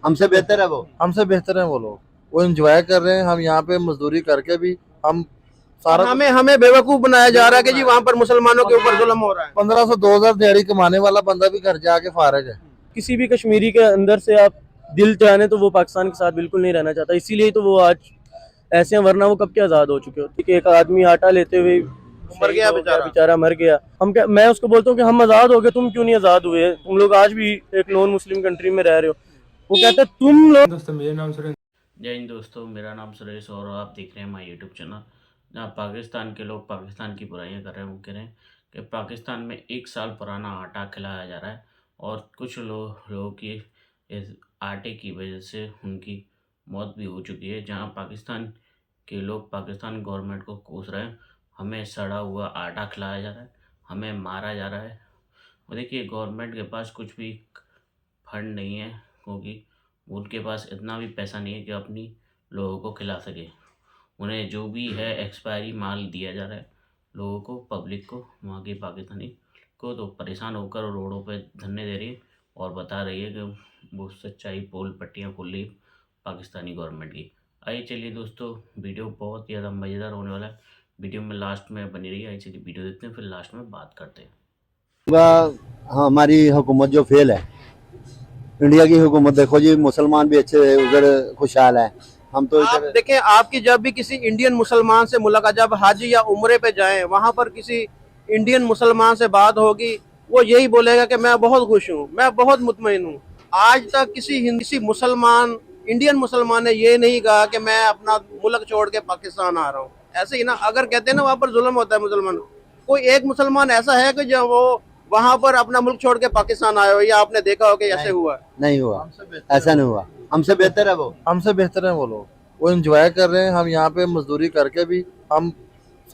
हमसे बेहतर है वो। हमसे बेहतर है वो लोग, वो एंजॉय कर रहे हैं। हम यहाँ पे मजदूरी करके भी हम सारा हमें हमें बेवकूफ बनाया जा रहा है कि जी वहाँ पर मुसलमानों के ऊपर जुल्म हो रहा है। 1500-2000 दिहाड़ी कमाने वाला बंदा भी घर जाके फारिग है। किसी भी कश्मीरी के अंदर से आप दिल जाने तो वो पाकिस्तान के साथ बिल्कुल नहीं रहना चाहता, इसीलिए तो वो आज ऐसे हैं, वरना वो कब के आज़ाद हो चुके होते। कि एक आदमी आटा लेते हुए मर गया बेचारा मर गया। हम क्या, मैं उसको बोलता हूँ कि हम आज़ाद हो गए, तुम क्यों नहीं आज़ाद हुए? तुम लोग आज भी एक नॉन मुस्लिम कंट्री में रह रहे हो। वो कहता है तुम लोग। दोस्तों मेरा नाम सुरेंद्र। जय हिंद दोस्तों, मेरा नाम सुरेश और आप देख रहे हैं हमारा यूट्यूब चैनल, जहाँ पाकिस्तान के लोग पाकिस्तान की बुराइयां कर रहे हैं। वो कह रहे हैं कि पाकिस्तान में 1 साल पुराना आटा खिलाया जा रहा है और कुछ लोगों की इस आटे की वजह से उनकी मौत भी हो चुकी है। जहाँ पाकिस्तान के लोग पाकिस्तान गवर्नमेंट को कोस रहे हैं, हमें सड़ा हुआ आटा खिलाया जा रहा है, हमें मारा जा रहा है। और देखिए, गवर्नमेंट के पास कुछ भी फंड नहीं है, क्योंकि उनके पास इतना भी पैसा नहीं है कि अपनी लोगों को खिला सके। उन्हें जो भी है एक्सपायरी माल दिया जा रहा है लोगों को, पब्लिक को, वहाँ की पाकिस्तानी को। तो परेशान होकर रोडों पे धरने दे रही है और बता रही है कि वो सच्चाई पोल पट्टियाँ खोल रही पाकिस्तानी गवर्नमेंट की। आइए चलिए दोस्तों, वीडियो बहुत ज़्यादा मज़ेदार होने वाला है। वीडियो में लास्ट में बनी रही है। आइए चलिए वीडियो देखते हैं, फिर लास्ट में बात करते हैं। हाँ, हमारी हुकूमत जो फेल है, इंडिया की हुकूमत देखो जी, मुसलमान भी अच्छे उधर खुशहाल है। हम तो आप देखें, आपकी जब भी किसी इंडियन मुसलमान से मुलाकात, जब हज या उम्रे पे जाएं, वहाँ पर किसी इंडियन मुसलमान से बात होगी, वो यही बोलेगा कि मैं बहुत खुश हूँ, मैं बहुत मुतमईन हूँ। आज तक किसी मुसलमान, इंडियन मुसलमान ने ये नहीं कहा कि मैं अपना मुल्क छोड़ के पाकिस्तान आ रहा हूँ। ऐसे ही ना, अगर कहते हैं ना वहाँ पर जुल्म होता है मुसलमान, कोई एक मुसलमान ऐसा है कि जो वो वहाँ पर अपना मुल्क छोड़ के पाकिस्तान आए हो, या आपने देखा हो कि ऐसे हुआ? नहीं हुआ, ऐसा नहीं हुआ। हमसे बेहतर है वो। हमसे बेहतर है वो लोग, वो एंजॉय कर रहे हैं। हम यहाँ पे मजदूरी करके भी हम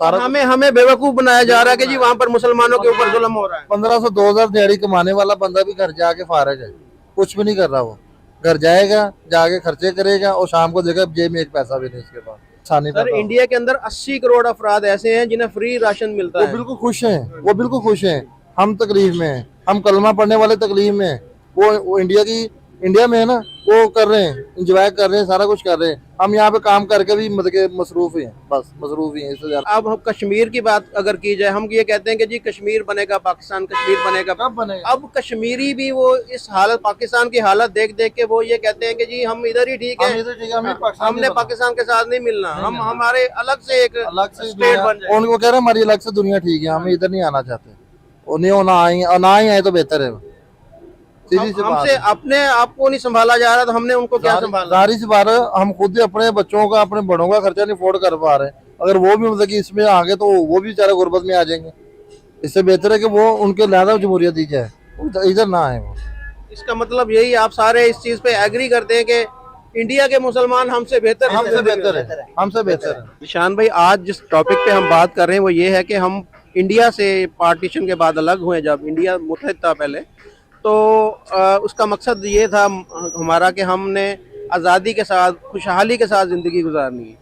सारा हमें बेवकूफ बनाया जा रहा है कि जी वहाँ पर मुसलमानों के ऊपर जुल्म हो रहा है। 1500-2000 दिहाड़ी कमाने वाला बंदा भी घर जाके फारिग है, कुछ भी नहीं कर रहा। वो घर जाएगा, जाके खर्चे करेगा और शाम को देखा जेब में एक पैसा भी नहीं इसके पास। सर, इंडिया के अंदर 80 करोड़ अफराद ऐसे हैं जिन्हें फ्री राशन मिलता है। वो बिल्कुल खुश हैं, वो बिल्कुल खुश हैं। हम तकलीफ में हैं, हम कलमा पढ़ने वाले तकलीफ में हैं। वो इंडिया में है ना, वो कर रहे हैं, इंजॉय कर रहे हैं, सारा कुछ कर रहे हैं। हम यहाँ पे काम करके भी मतलब के मसरूफ ही हैं, बस मसरूफ ही हैं, इससे ज्यादा। अब हम कश्मीर की बात अगर की जाए, हम ये कहते हैं कि जी कश्मीर बनेगा पाकिस्तान, कश्मीर बनेगा। कब बनेगा? अब कश्मीरी भी वो इस हालत, पाकिस्तान की हालत देख देख के वो ये कहते हैं कि जी हम इधर ही ठीक है, हमने पाकिस्तान के साथ नहीं मिलना, हम हमारे अलग से एक स्टेट बन जाए। उनको कह रहे हैं हमारी अलग से दुनिया ठीक है, हम इधर नहीं आना चाहते। उन्हें ना ही आए तो बेहतर है। हमसे अपने आप को नहीं संभाला जा रहा, तो हमने उनको क्या संभाला? जारी से बार हम खुद ही अपने बच्चों का, अपने बड़ों का खर्चा नहीं अफोर्ड कर पा रहे। अगर वो भी मतलब कि इसमें आगे तो वो भी बेचारे गुर्बत में आ जाएंगे। इससे बेहतर है कि वो उनके लिहाजा जमहूरियत दी जाए, इधर ना आए वो। इसका मतलब यही, आप सारे इस चीज पे एग्री करते हैं कि इंडिया के मुसलमान हमसे बेहतर है, हमसे बेहतर है। निशान भाई, आज जिस टॉपिक पे हम बात कर रहे हैं वो ये है कि हम इंडिया से पार्टीशन के बाद अलग हुए, जब इंडिया मुत्तहिद था पहले, तो उसका मकसद ये था हमारा कि हमने आज़ादी के साथ, खुशहाली के साथ ज़िंदगी गुजारनी है।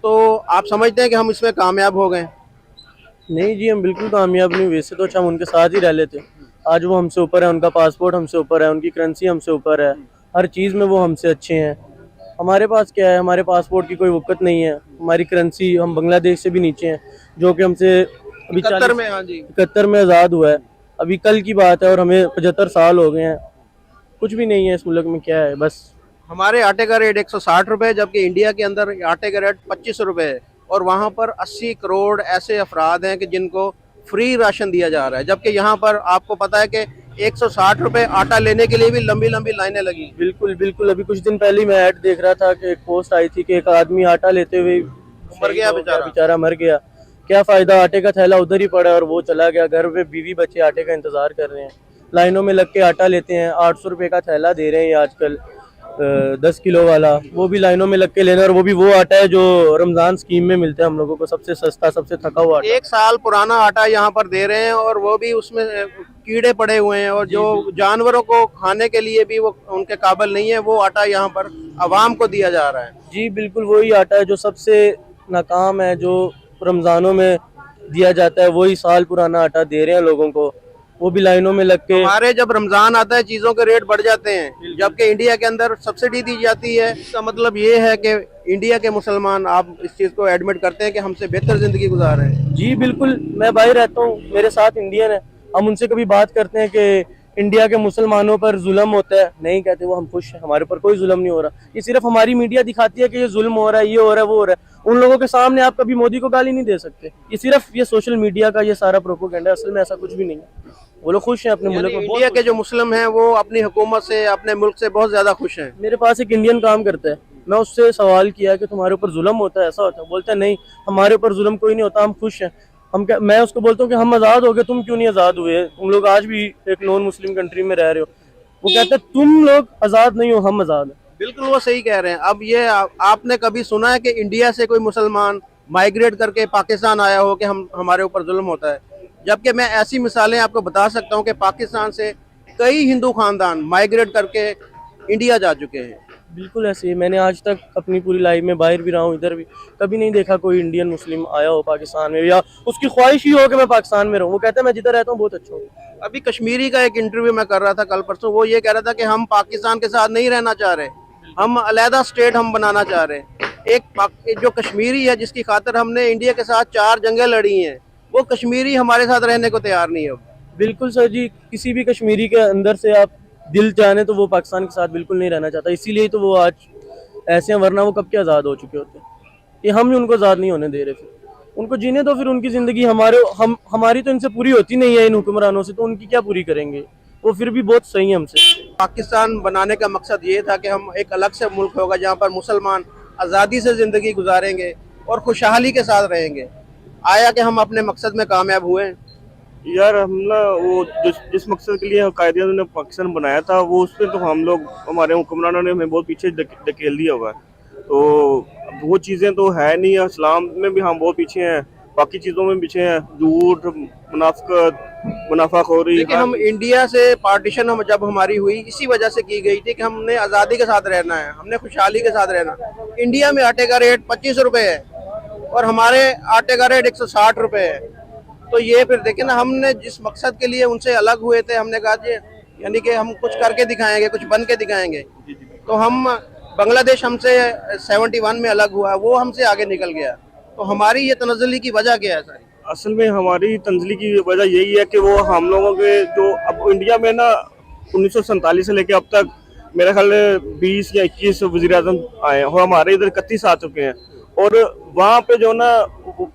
तो आप समझते हैं कि हम इसमें कामयाब हो गए? नहीं जी, हम बिल्कुल कामयाब नहीं हुए। वैसे तो अच्छा हम उनके साथ ही रह लेते। आज वो हमसे ऊपर है, उनका पासपोर्ट हमसे ऊपर है, उनकी करेंसी हमसे ऊपर है, हर चीज़ में वो हमसे अच्छे हैं। हमारे पास क्या है? हमारे पासपोर्ट की कोई वक़्त नहीं है, हमारी करेंसी, हम बांग्लादेश से भी नीचे हैं, जो कि हमसे अभी 71 में आज़ाद हुआ है। अभी कल की बात है और हमें 75 साल हो गए हैं। कुछ भी नहीं है इस मुल्क में। क्या है? बस हमारे आटे का रेट 160 रुपये, जबकि इंडिया के अंदर आटे का रेट 25 रुपये है, और वहाँ पर 80 करोड़ ऐसे अफराद हैं कि जिनको फ्री राशन दिया जा रहा है। जबकि यहाँ पर आपको पता है कि 160 रुपये आटा लेने के लिए भी लंबी लंबी लाइनें लगी। बिल्कुल बिल्कुल। अभी कुछ दिन पहले मैं ऐड देख रहा था कि एक पोस्ट आई थी कि एक आदमी आटा लेते हुए मर गया, बेचारा मर गया। क्या फ़ायदा, आटे का थैला उधर ही पड़ा और वो चला गया। घर पे बीवी बच्चे आटे का इंतज़ार कर रहे हैं, लाइनों में लग के आटा लेते हैं। 800 रुपये का थैला दे रहे हैं आजकल, 10 किलो वाला, वो भी लाइनों में लग के लेना। और वो भी वो आटा है जो रमज़ान स्कीम में मिलता है हम लोगों को, सबसे सस्ता, सबसे थका हुआ आटा। 1 साल पुराना आटा यहाँ पर दे रहे हैं, और वो भी उसमें कीड़े पड़े हुए हैं, और जो जानवरों को खाने के लिए भी वो उनके काबिल नहीं है, वो आटा यहाँ पर आवाम को दिया जा रहा है। जी बिल्कुल, वही आटा है जो सबसे नाकाम है, जो रमज़ानों में दिया जाता है, वही साल पुराना आटा दे रहे हैं लोगों को। वो भी लाइनों में लग के। हमारे जब रमजान आता है चीजों के रेट बढ़ जाते हैं, जबकि इंडिया के अंदर सब्सिडी दी जाती है। इसका मतलब ये है कि इंडिया के मुसलमान, आप इस चीज को एडमिट करते हैं कि हमसे बेहतर जिंदगी गुजार रहे हैं। जी बिल्कुल, मैं बाहर रहता हूँ, मेरे साथ इंडियन है, हम उनसे कभी बात करते हैं कि इंडिया के मुसलमानों पर जुल्म होता है, नहीं कहते वो हम खुश हैं, हमारे ऊपर कोई जुल्म नहीं हो रहा। ये सिर्फ हमारी मीडिया दिखाती है कि ये जुल्म हो रहा है, ये हो रहा है, वो हो रहा है। उन लोगों के सामने आप कभी मोदी को गाली नहीं दे सकते। ये सिर्फ ये सोशल मीडिया का ये सारा प्रोपोगेंडा है, असल में ऐसा कुछ भी नहीं है। वो लोग खुश हैं अपने मुल्क में। इंडिया के जो मुस्लिम हैं वो अपनी हुकूमत से, अपने मुल्क से बहुत ज्यादा खुश हैं। मेरे पास एक इंडियन काम करता है, मैं उससे सवाल किया कि तुम्हारे ऊपर जुल्म होता है, ऐसा होता है? बोलता है नहीं, हमारे ऊपर जुल्म कोई नहीं होता, हम खुश हैं। मैं उसको बोलता हूँ कि हम आज़ाद हो गए, तुम क्यों नहीं आज़ाद हुए? तुम लोग आज भी एक नॉन मुस्लिम कंट्री में रह रहे हो। वो कहते हैं तुम लोग आज़ाद नहीं हो, हम आज़ाद हैं। बिल्कुल वो सही कह रहे हैं। अब ये आपने कभी सुना है कि इंडिया से कोई मुसलमान माइग्रेट करके पाकिस्तान आया हो कि हमारे ऊपर जुल्म होता है? जबकि मैं ऐसी मिसालें आपको बता सकता हूँ कि पाकिस्तान से कई हिंदू खानदान माइग्रेट करके इंडिया जा चुके हैं। बिल्कुल ऐसे ही मैंने आज तक अपनी पूरी लाइफ में, बाहर भी रहा हूँ इधर भी, कभी नहीं देखा कोई इंडियन मुस्लिम आया हो पाकिस्तान में, या उसकी ख्वाहिश ही हो कि मैं पाकिस्तान में रहूँ। वो कहता है मैं जिधर रहता हूँ बहुत अच्छा हूँ। अभी कश्मीरी का एक इंटरव्यू मैं कर रहा था कल परसों, वो ये कह रहा था कि हम पाकिस्तान के साथ नहीं रहना चाह रहे, हम अलहदा स्टेट हम बनाना चाह रहे हैं। एक जो कश्मीरी है जिसकी खातिर हमने इंडिया के साथ 4 जंगें लड़ी हैं, वो कश्मीरी हमारे साथ रहने को तैयार नहीं है। बिल्कुल सर जी, किसी भी कश्मीरी के अंदर से आप दिल जाने तो वो पाकिस्तान के साथ बिल्कुल नहीं रहना चाहता। इसीलिए तो वो आज ऐसे हैं, वरना वो कब के आज़ाद हो चुके होते। कि हम ही उनको आज़ाद नहीं होने दे रहे, फिर उनको जीने दो, फिर उनकी ज़िंदगी हमारी तो इनसे पूरी होती नहीं है इन हुक्मरानों से, तो उनकी क्या पूरी करेंगे? वो फिर भी बहुत सही है हमसे। पाकिस्तान बनाने का मकसद ये था कि हम एक अलग से मुल्क होगा जहाँ पर मुसलमान आज़ादी से ज़िंदगी गुजारेंगे और खुशहाली के साथ रहेंगे। आया कि हम अपने मकसद में कामयाब हुए? यार हम ना वो जिस मकसद के लिए कायदे ने पाकिस्तान बनाया था, वो उस पर तो हम लोग, हमारे हुक्मरानों ने हमें बहुत पीछे धकेल दिया हुआ है। तो वो चीज़ें तो है नहीं। इस्लाम में भी हम बहुत पीछे हैं, बाकी चीज़ों में पीछे हैं, झूठ, मुनाफाखोरी। देखिए, हम इंडिया से पार्टीशन हम जब हमारी हुई इसी वजह से की गई थी कि हमने आज़ादी के साथ रहना है, हमने खुशहाली के साथ रहना। इंडिया में आटे का रेट 25 रुपए है और हमारे आटे का रेट 160 रुपए है। तो ये फिर देखें ना, हमने जिस मकसद के लिए उनसे अलग हुए थे, हमने कहा जी यानी कि हम कुछ करके दिखाएंगे, कुछ बन के दिखाएंगे। तो हम बांग्लादेश हमसे 71 में अलग हुआ, वो हमसे आगे निकल गया। तो हमारी ये तनज़्ज़ुली की वजह क्या है सारी? असल में हमारी तंजली की वजह यही है कि वो हम लोगों के जो अब इंडिया में ना 1947 से लेके अब तक मेरा ख्याल 20 या 21 वज़ीर आज़म आए हैं, और हमारे इधर 31 आ चुके हैं। और वहाँ पे जो ना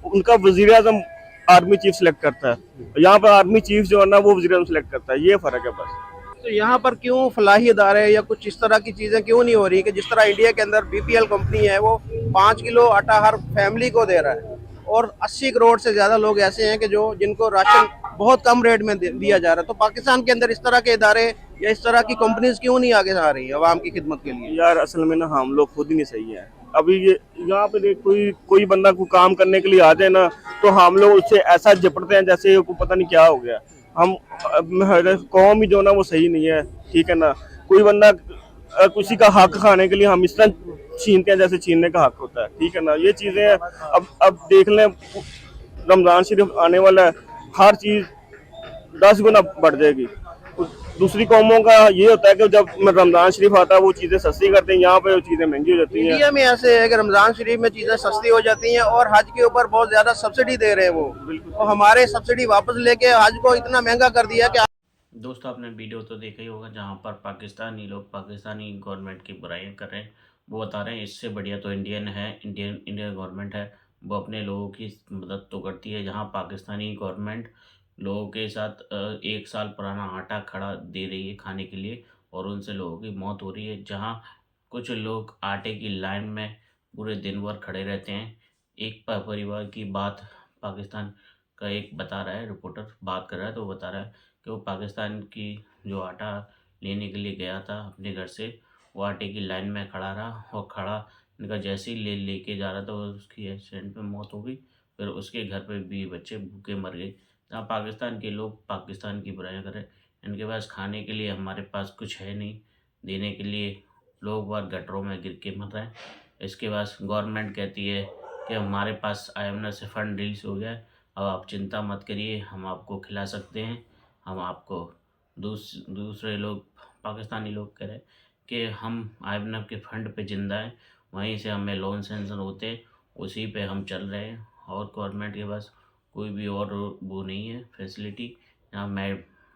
उनका वज़ीर आज़म आर्मी चीफ सेलेक्ट करता है, यहाँ पर आर्मी चीफ जो है ना वो वज़ीर आज़म सेलेक्ट करता है। ये फ़र्क है बस। तो यहाँ पर क्यों फलाही इदारे या कुछ इस तरह की चीज़ें क्यों नहीं हो रही कि जिस तरह इंडिया के अंदर BPL कंपनी है वो 5 किलो आटा हर फैमिली को दे रहा है, और 80 करोड़ से ज़्यादा लोग ऐसे हैं कि जिनको राशन बहुत कम रेट में दिया जा रहा है। तो पाकिस्तान के अंदर इस तरह के इदारे या इस तरह की कंपनीज क्यों नहीं आगे आ रही अवाम की खिदमत के लिए? यार असल में ना हम लोग खुद ही नहीं सही हैं। अभी ये यहाँ पे देख, कोई बंदा को काम करने के लिए आ जाए ना, तो हम लोग उससे ऐसा झपटते हैं जैसे को पता नहीं क्या हो गया। हम कौम ही जो ना वो सही नहीं है, ठीक है ना। कोई बंदा किसी का हक खाने के लिए हम इस तरह छीनते हैं जैसे छीनने का हक होता है, ठीक है ना। ये चीज़ें हैं। अब देख लें, रमज़ान शरीफ आने वाला है, हर चीज़ 10 गुना बढ़ जाएगी। दूसरी कौमों का ये होता है कि जब रमज़ान शरीफ आता है वो चीज़ें सस्ती करते हैं, यहाँ पे वो चीज़ें महंगी हो जाती हैं। इंडिया में ऐसे है कि रमज़ान शरीफ में चीज़ें सस्ती हो जाती हैं और हज के ऊपर बहुत ज़्यादा सब्सिडी दे रहे हैं वो। तो हमारे सब्सिडी वापस लेके हज को इतना महंगा कर दिया कि दोस्तों, आपने वीडियो तो देखा ही होगा जहाँ पर पाकिस्तानी लोग पाकिस्तानी गवर्नमेंट की बुराइयां कर रहे हैं। वो बता रहे हैं इससे बढ़िया तो इंडियन है, इंडियन गवर्नमेंट है, वो अपने लोगों की मदद तो करती है। जहाँ पाकिस्तानी गवर्नमेंट लोगों के साथ 1 साल पुराना आटा खड़ा दे रही है खाने के लिए, और उनसे लोगों की मौत हो रही है। जहाँ कुछ लोग आटे की लाइन में पूरे दिन भर खड़े रहते हैं। एक परिवार की बात पाकिस्तान का एक बता रहा है, रिपोर्टर बात कर रहा है, तो वो बता रहा है कि वो पाकिस्तान की जो आटा लेने के लिए गया था अपने घर से, वो आटे की लाइन में खड़ा रहा, और खड़ा इनका जैसे ही लेके जा रहा था उसकी एक्सीडेंट में मौत हो गई। फिर उसके घर पे भी बच्चे भूखे मर गए। जहाँ पाकिस्तान के लोग पाकिस्तान की बुराइयां करें, इनके पास खाने के लिए हमारे पास कुछ है नहीं देने के लिए, लोग बाहर गटरों में गिर के मर रहे हैं। इसके बाद गवर्नमेंट कहती है कि हमारे पास IMF से फंड रिलीज हो गया है, अब आप चिंता मत करिए, हम आपको खिला सकते हैं। हम आपको दूसरे लोग पाकिस्तानी लोग कह रहे हैं कि हम IMF के फंड पे ज़िंदा हैं, वहीं से हमें लोन सैंक्शन होते उसी पे हम चल रहे हैं, और गवर्नमेंट के पास कोई भी और वो नहीं है फैसिलिटी। यहाँ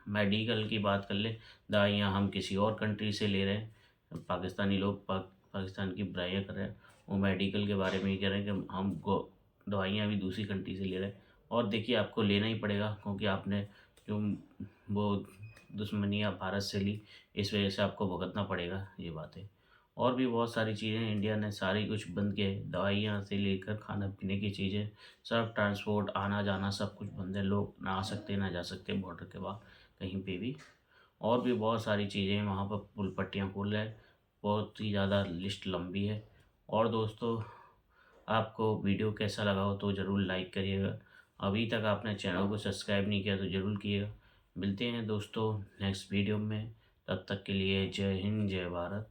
मेडिकल की बात कर ले, दवाइयाँ हम किसी और कंट्री से ले रहे हैं। पाकिस्तानी लोग पाकिस्तान की बुराइयाँ कर रहे हैं, वो मेडिकल के बारे में ही कह रहे हैं कि हम दवाइयाँ भी दूसरी कंट्री से ले रहे हैं। और देखिए आपको लेना ही पड़ेगा, क्योंकि आपने जो वो दुश्मनियाँ भारत से ली, इस वजह से आपको भुगतना पड़ेगा ये बातें। और भी बहुत सारी चीज़ें इंडिया ने सारी कुछ बंद किया है, दवाइयाँ से लेकर खाना पीने की चीज़ें सब, ट्रांसपोर्ट आना जाना सब कुछ बंद है, लोग ना आ सकते ना जा सकते बॉर्डर के बाद कहीं पे भी। और भी बहुत सारी चीज़ें वहाँ पर पुल पट्टियाँ खुल रहे हैं, बहुत ही ज़्यादा लिस्ट लंबी है। और दोस्तों आपको वीडियो कैसा लगा हो तो ज़रूर लाइक करिएगा, अभी तक आपने चैनल को सब्सक्राइब नहीं किया तो ज़रूर कीजिएगा। मिलते हैं दोस्तों नेक्स्ट वीडियो में, तब तक के लिए जय हिंद जय भारत।